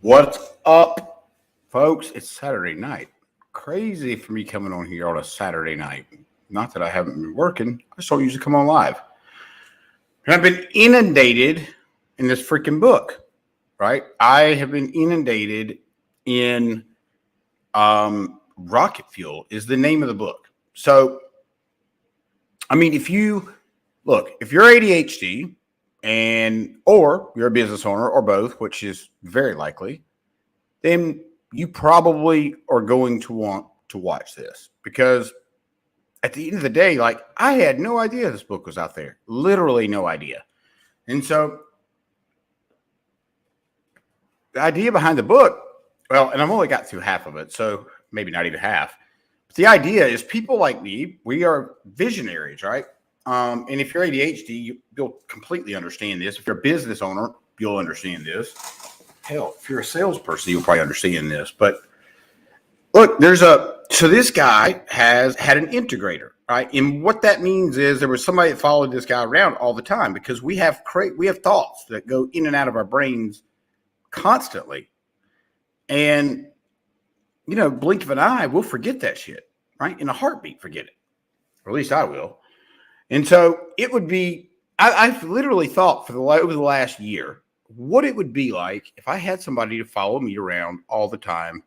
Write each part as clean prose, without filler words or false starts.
What's up, folks? It's Saturday night. Crazy for me coming on here on a Saturday night. Not that I haven't been working. I just don't usually come on live. And I've been inundated in this freaking book, right? I have been inundated in Rocket Fuel is the name of the book. So, I mean, if you're ADHD or you're a business owner or both, which is very likely, then you probably are going to want to watch this, because at the end of the day, like, I had no idea this book was out there, literally no idea. And so the idea behind the book, well, and I've only got through half of it, so maybe not even half. But the idea is people like me, we are visionaries, right? And if you're ADHD, you'll completely understand this. If you're a business owner, you'll understand this. Hell, if you're a salesperson, you'll probably understand this. But look, so this guy has had an integrator, right? And what that means is there was somebody that followed this guy around all the time, because we have thoughts that go in and out of our brains constantly. And, blink of an eye, we'll forget that shit, right? In a heartbeat, forget it. Or at least I will. And so it would be, I've literally thought over the last year, what it would be like if I had somebody to follow me around all the time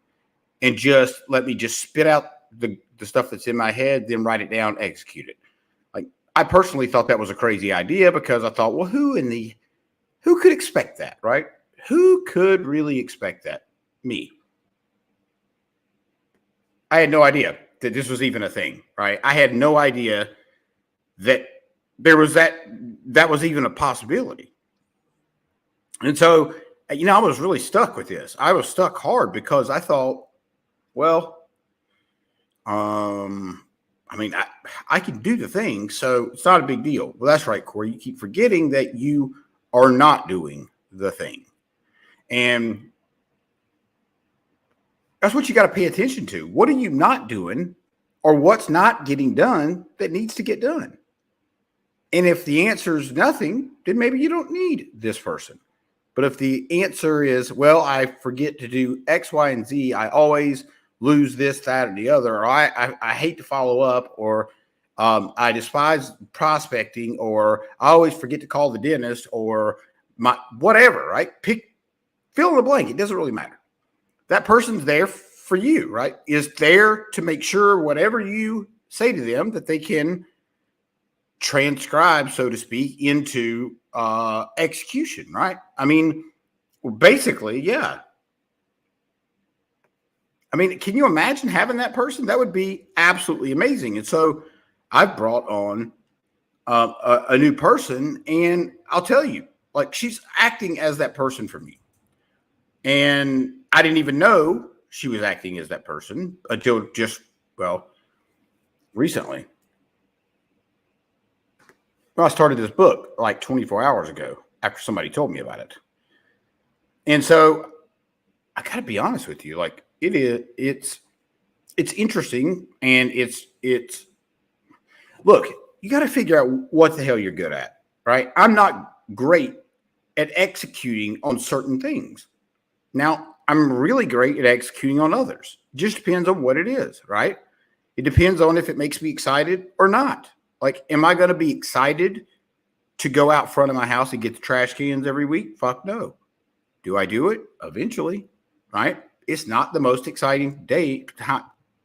and just let me just spit out the stuff that's in my head, then write it down, execute it. Like, I personally thought that was a crazy idea, because I thought, well, who could expect that, right? Who could really expect that? Me. I had no idea that this was even a thing, right? I had no idea that there was that was even a possibility. And so, I was really stuck with this. I was stuck hard, because I thought, well, I can do the thing, so it's not a big deal. Well, that's right, Corey. You keep forgetting that you are not doing the thing. And that's what you got to pay attention to. What are you not doing, or what's not getting done that needs to get done? And if the answer is nothing, then maybe you don't need this person. But if the answer is, well, I forget to do X, Y, and Z, I always lose this, that, or the other, or I hate to follow up, or I despise prospecting, or I always forget to call the dentist, or my whatever, right? Fill in the blank. It doesn't really matter. That person's there for you, right? Is there to make sure whatever you say to them that they can transcribe, so to speak, into execution, right? I mean, basically, yeah. I mean, can you imagine having that person? That would be absolutely amazing. And so I've brought on a new person, and I'll tell you, like, she's acting as that person for me. And I didn't even know she was acting as that person until recently. Well, I started this book like 24 hours ago after somebody told me about it. And so I got to be honest with you, like, it's interesting, and it's look, you got to figure out what the hell you're good at, right? I'm not great at executing on certain things. Now, I'm really great at executing on others. Just depends on what it is, right? It depends on if it makes me excited or not. Like, am I going to be excited to go out front of my house and get the trash cans every week? Fuck no. Do I do it? Eventually, right? It's not the most exciting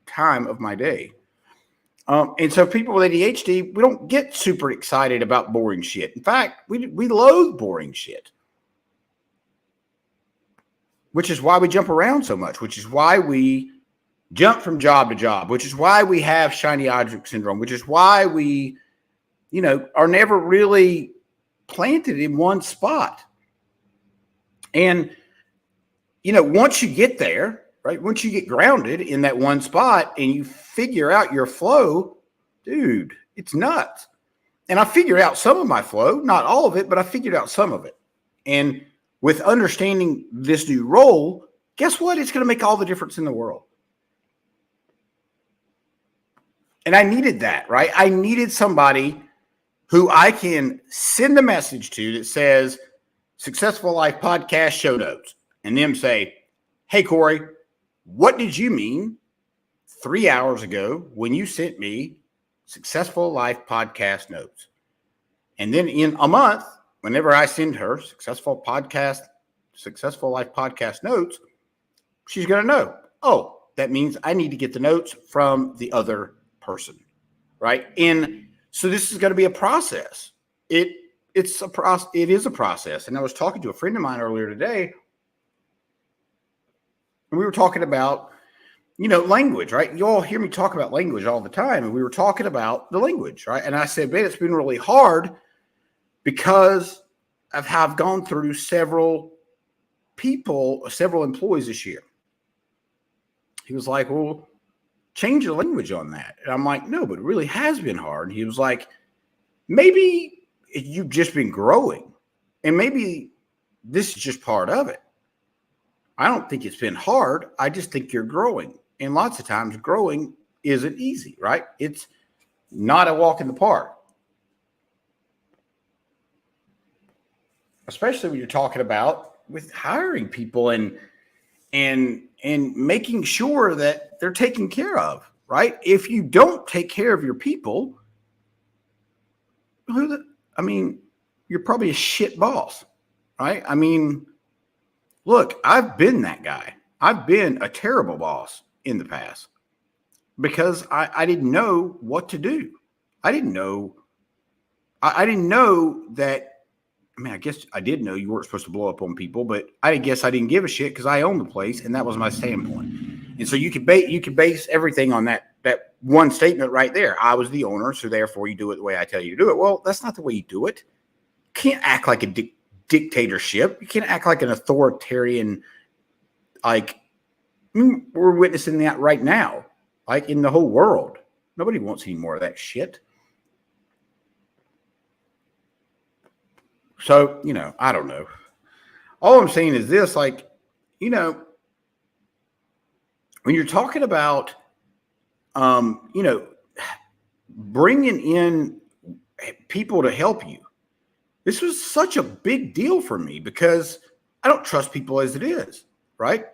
time of my day. And so people with ADHD, we don't get super excited about boring shit. In fact, we loathe boring shit, which is why we jump around so much, which is why we jump from job to job, which is why we have shiny object syndrome, which is why we, are never really planted in one spot. And, once you get there, right, once you get grounded in that one spot and you figure out your flow, dude, it's nuts. And I figured out some of my flow, not all of it, but I figured out some of it. And with understanding this new role, guess what? It's going to make all the difference in the world. And I needed that, right? I needed somebody who I can send a message to that says Successful Life Podcast show notes. and them say, hey, Corey, what did you mean 3 hours ago when you sent me Successful Life podcast notes? And then in a month, whenever I send her Successful Life podcast notes, she's going to know, oh, that means I need to get the notes from the other person, right? And so this is going to be a process. It is a process. And I was talking to a friend of mine earlier today, and we were talking about, language, right? You all hear me talk about language all the time. And we were talking about the language, right? And I said, man, it's been really hard because of how I've gone through several employees this year. He was like, well, change the language on that. And I'm like, no, but it really has been hard. And he was like, maybe you've just been growing, and maybe this is just part of it. I don't think it's been hard. I just think you're growing. And lots of times growing isn't easy, right? It's not a walk in the park. Especially when you're talking about with hiring people and making sure that they're taken care of, right? If you don't take care of your people, you're probably a shit boss, right? I mean, look, I've been that guy. I've been a terrible boss in the past because I didn't know what to do. I didn't know that. I mean, I guess I did know you weren't supposed to blow up on people, but I guess I didn't give a shit because I owned the place, and that was my standpoint. And so you could base everything on that one statement right there. I was the owner, so therefore you do it the way I tell you to do it. Well, that's not the way you do it. You can't act like a dictatorship. You can't act like an authoritarian. Like we're witnessing that right now, like in the whole world. Nobody wants any more of that shit. So, I don't know. All I'm saying is this, when you're talking about, bringing in people to help you, this was such a big deal for me because I don't trust people as it is, right?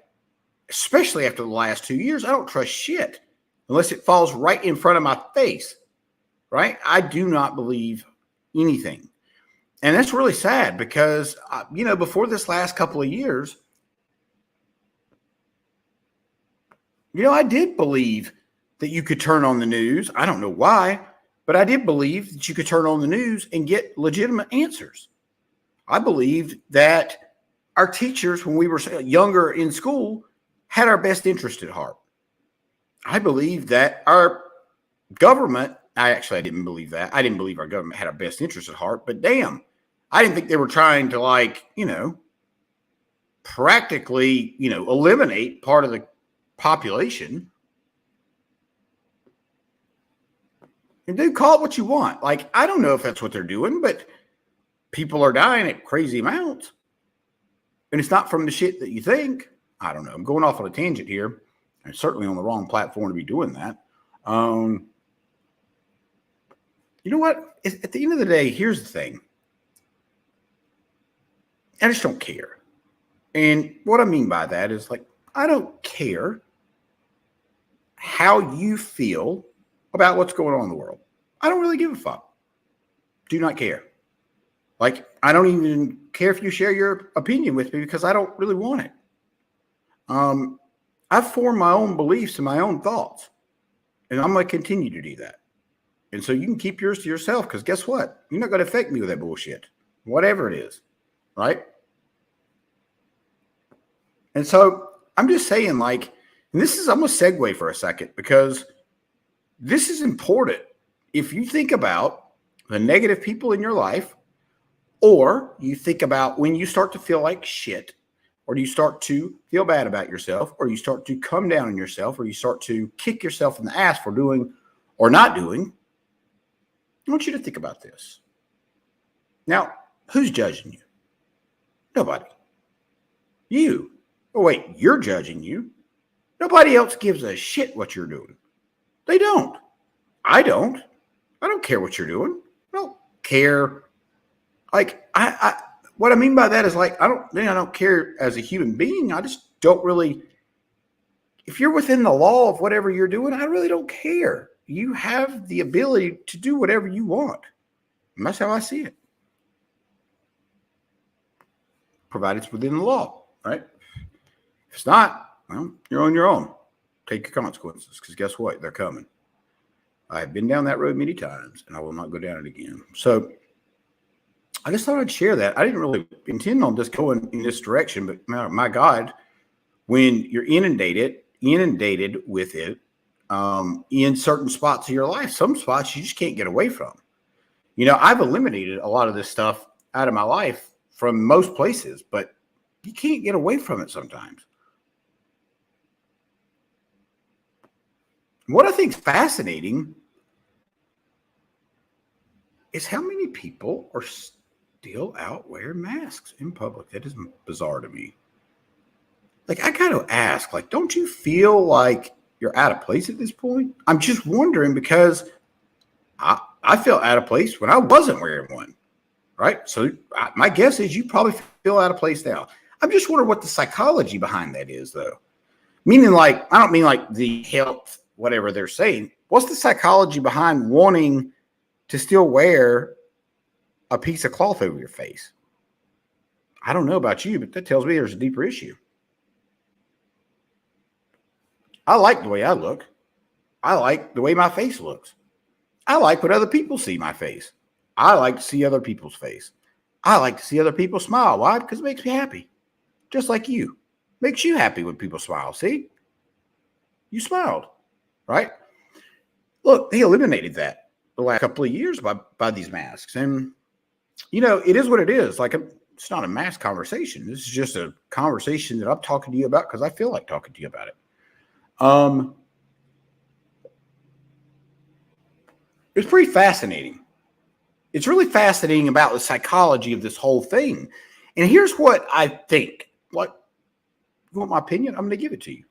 Especially after the last 2 years, I don't trust shit unless it falls right in front of my face, right? I do not believe anything. And that's really sad because, before this last couple of years, I did believe that you could turn on the news. I don't know why, but I did believe that you could turn on the news and get legitimate answers. I believed that our teachers, when we were younger in school, had our best interest at heart. I believed that our government, I didn't believe that. I didn't believe our government had our best interest at heart, but damn. I didn't think they were trying to practically, eliminate part of the population. And dude, call it what you want. Like, I don't know if that's what they're doing, but people are dying at crazy amounts. And it's not from the shit that you think. I don't know. I'm going off on a tangent here. I'm certainly on the wrong platform to be doing that. You know what? At the end of the day, here's the thing. I just don't care. And what I mean by that is I don't care how you feel about what's going on in the world. I don't really give a fuck. Do not care. I don't even care if you share your opinion with me because I don't really want it. I've formed my own beliefs and my own thoughts, and I'm going to continue to do that. And so you can keep yours to yourself because guess what? You're not going to affect me with that bullshit, whatever it is, right? And so I'm just saying, and I'm going to segue for a second because this is important. If you think about the negative people in your life, or you think about when you start to feel like shit, or you start to feel bad about yourself, or you start to come down on yourself, or you start to kick yourself in the ass for doing or not doing, I want you to think about this. Now, who's judging you? Nobody. You. Oh, wait, you're judging you. Nobody else gives a shit what you're doing. They don't. I don't care what you're doing. I don't care. what I mean by that is like, I don't care as a human being. I just don't really, if you're within the law of whatever you're doing, I really don't care. You have the ability to do whatever you want. And that's how I see it. Provided it's within the law, right? If it's not, well, you're on your own. Take your consequences, because guess what? They're coming. I have been down that road many times, and I will not go down it again. So I just thought I'd share that. I didn't really intend on just going in this direction, but my God, when you're inundated with it in certain spots of your life, some spots you just can't get away from. You know, I've eliminated a lot of this stuff out of my life from most places, but you can't get away from it sometimes. What I think is fascinating is how many people are still out wearing masks in public. That is bizarre to me. Like, I got to ask, like, don't you feel like you're out of place at this point? I'm just wondering, because I felt out of place when I wasn't wearing one, right? So my guess is you probably feel out of place now. I'm just wondering what the psychology behind that is, though. Meaning, like, I don't mean like the health, whatever they're saying. What's the psychology behind wanting to still wear a piece of cloth over your face? I don't know about you, but that tells me there's a deeper issue. I like the way I look. I like the way my face looks. I like what other people see my face. I like to see other people's face. I like to see other people smile. Why? Because it makes me happy. Just like you. Makes you happy when people smile. See? You smiled, right? Look, they eliminated that the last couple of years by these masks. And, you know, it is what it is. Like, it's not a mask conversation. This is just a conversation that I'm talking to you about because I feel like talking to you about it. It's pretty fascinating. It's really fascinating about the psychology of this whole thing. And here's what I think. What, you want my opinion? I'm going to give it to you.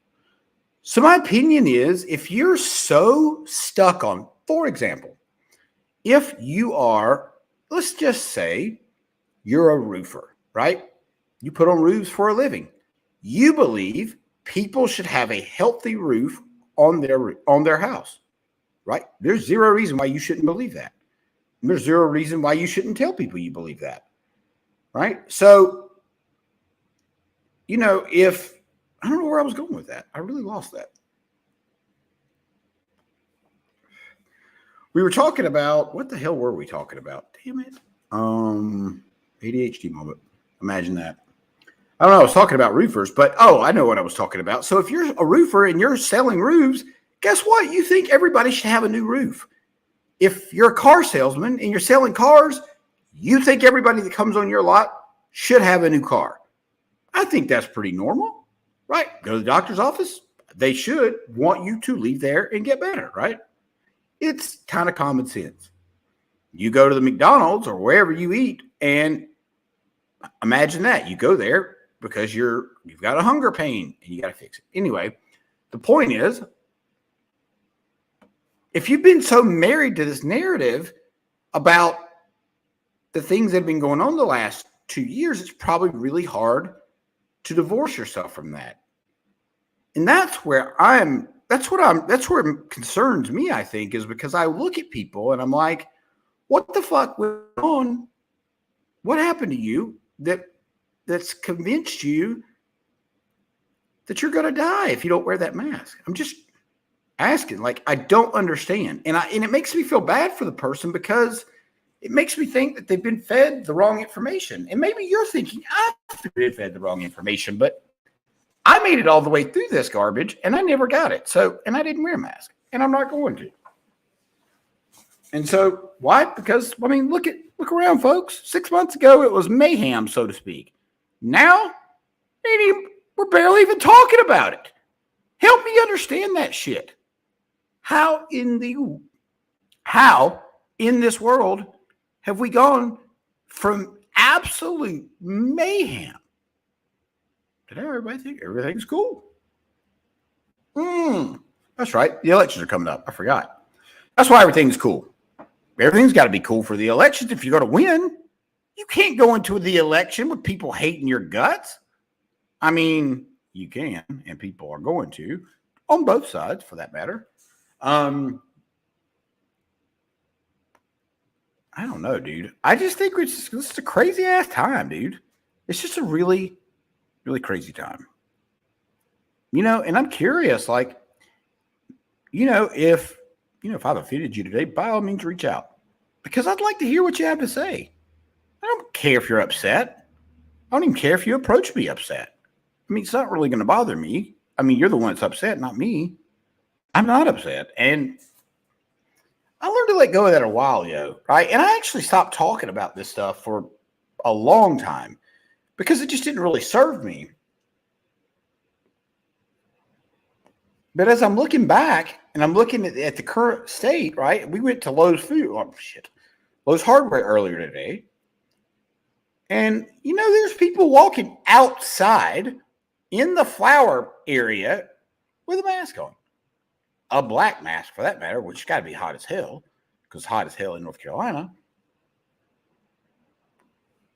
So my opinion is, if you're so stuck on, for example, if you are, let's just say you're a roofer, right? You put on roofs for a living. You believe people should have a healthy roof on their house, right? There's zero reason why you shouldn't believe that. There's zero reason why you shouldn't tell people you believe that, right? So, you know, if, I don't know where I was going with that. I really lost that. We were talking about, what the hell were we talking about? Damn it. ADHD moment. Imagine that. I don't know. I was talking about roofers, but I know what I was talking about. So if you're a roofer and you're selling roofs, guess what? You think everybody should have a new roof. If you're a car salesman and you're selling cars, you think everybody that comes on your lot should have a new car. I think that's pretty normal, right? Go to the doctor's office. They should want you to leave there and get better, right? It's kind of common sense. You go to the McDonald's or wherever you eat, and imagine that. You go there because you've got a hunger pain and you got to fix it. Anyway, the point is, if you've been so married to this narrative about the things that have been going on the last 2 years, it's probably really hard to divorce yourself from that. And that's where it concerns me, I think, is because I look at people and I'm like, what the fuck went on? What happened to you that's convinced you that you're going to die if you don't wear that mask? I'm just asking, like, I don't understand. And it makes me feel bad for the person, because it makes me think that they've been fed the wrong information. And maybe you're thinking, I've been fed the wrong information, but I made it all the way through this garbage and I never got it. So, and I didn't wear a mask, and I'm not going to. And so why? Because, I mean, look around, folks. 6 months ago, it was mayhem, so to speak. Now, we're barely even talking about it. Help me understand that shit. How in this world have we gone from absolute mayhem to now everybody think everything's cool? That's right. The elections are coming up. I forgot. That's why everything's cool. Everything's got to be cool for the elections if you're going to win. You can't go into the election with people hating your guts. I mean, you can, and people are going to, on both sides for that matter. I don't know, dude. I just think it's just a crazy ass time, dude. It's just a really, really crazy time. And I'm curious, like, if I've offended you today, by all means reach out. Because I'd like to hear what you have to say. I don't care if you're upset. I don't even care if you approach me upset. I mean, it's not really going to bother me. I mean, you're the one that's upset, not me. I'm not upset. And I learned to let go of that a while ago, right? And I actually stopped talking about this stuff for a long time because it just didn't really serve me. But as I'm looking back and I'm looking at the current state, right? We went to Lowe's Hardware earlier today. And, there's people walking outside in the flower area with a mask on. A black mask, for that matter, which got to be hot as hell, because hot as hell in North Carolina.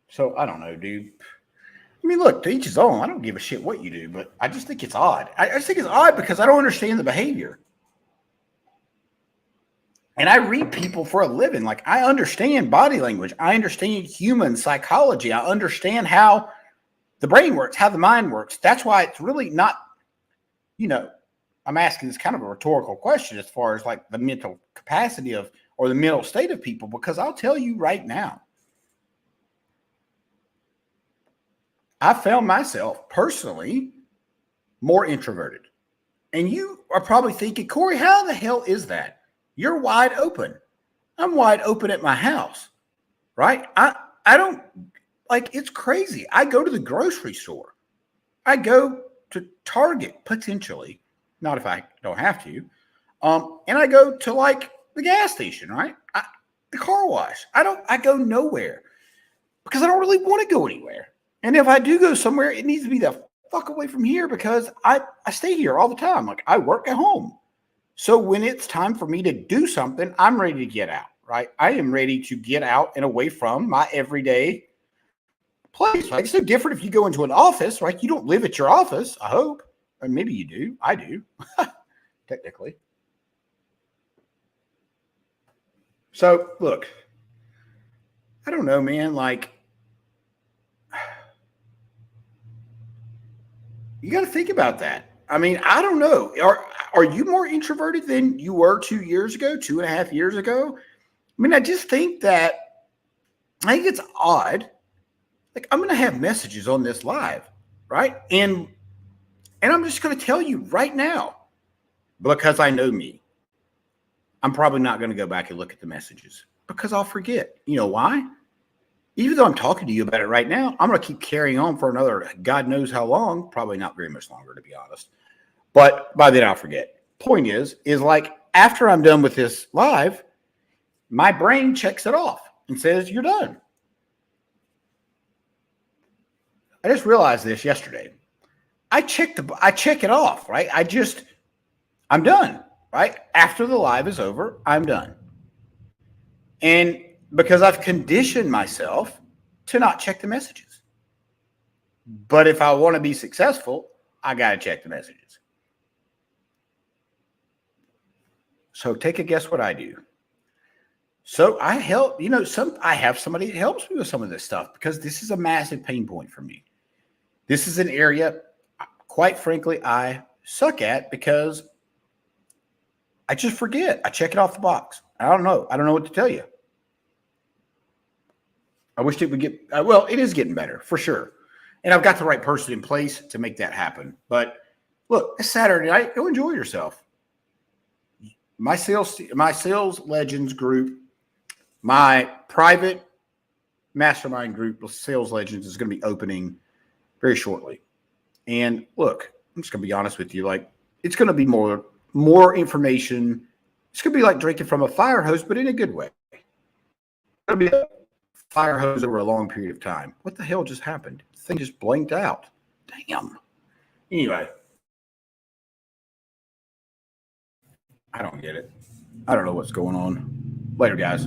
So, I don't know, dude. I mean, look, to each his own. I don't give a shit what you do, but I just think it's odd. I just think it's odd because I don't understand the behavior. And I read people for a living. Like, I understand body language. I understand human psychology. I understand how the brain works, how the mind works. That's why it's really not, I'm asking this kind of a rhetorical question as far as like the mental capacity of, or the mental state of people, because I'll tell you right now, I found myself personally more introverted. And you are probably thinking, Corey, how the hell is that? You're wide open. I'm wide open at my house, right? I don't, like, it's crazy. I go to the grocery store. I go to Target, potentially, not if I don't have to. And I go to, like, the gas station, right? The car wash. I go nowhere because I don't really want to go anywhere. And if I do go somewhere, it needs to be the fuck away from here because I stay here all the time. Like, I work at home. So when it's time for me to do something, I'm ready to get out, right? I am ready to get out and away from my everyday place. Right? It's so different if you go into an office, right? You don't live at your office, I hope. Or maybe you do. I do, technically. So, look, I don't know, man. Like, you got to think about that. I mean, I don't know. Are you more introverted than you were 2 years ago, 2.5 years ago? I mean, I just think it's odd. Like, I'm going to have messages on this live, right? And I'm just going to tell you right now, because I know me, I'm probably not going to go back and look at the messages because I'll forget. You know why? Even though I'm talking to you about it right now, I'm going to keep carrying on for another God knows how long, probably not very much longer, to be honest. But by then I'll forget. Point is like after I'm done with this live, my brain checks it off and says, you're done. I just realized this yesterday. I check it off, right? I'm done, right? After the live is over, I'm done. And because I've conditioned myself to not check the messages. But if I want to be successful, I got to check the messages. So take a guess what I do. So I help, I have somebody that helps me with some of this stuff because this is a massive pain point for me. This is an area, quite frankly, I suck at because I just forget. I check it off the box. I don't know. I don't know what to tell you. I wish it would get, well, it is getting better for sure. And I've got the right person in place to make that happen. But look, it's Saturday night. Go enjoy yourself. My sales legends group, my private mastermind group, Sales Legends, is going to be opening very shortly. And look, I'm just going to be honest with you. Like, it's going to be more information. It's going to be like drinking from a fire hose, but in a good way. It's going to be a fire hose over a long period of time. What the hell just happened? The thing just blanked out. Damn. Anyway. I don't get it. I don't know what's going on. Later, guys.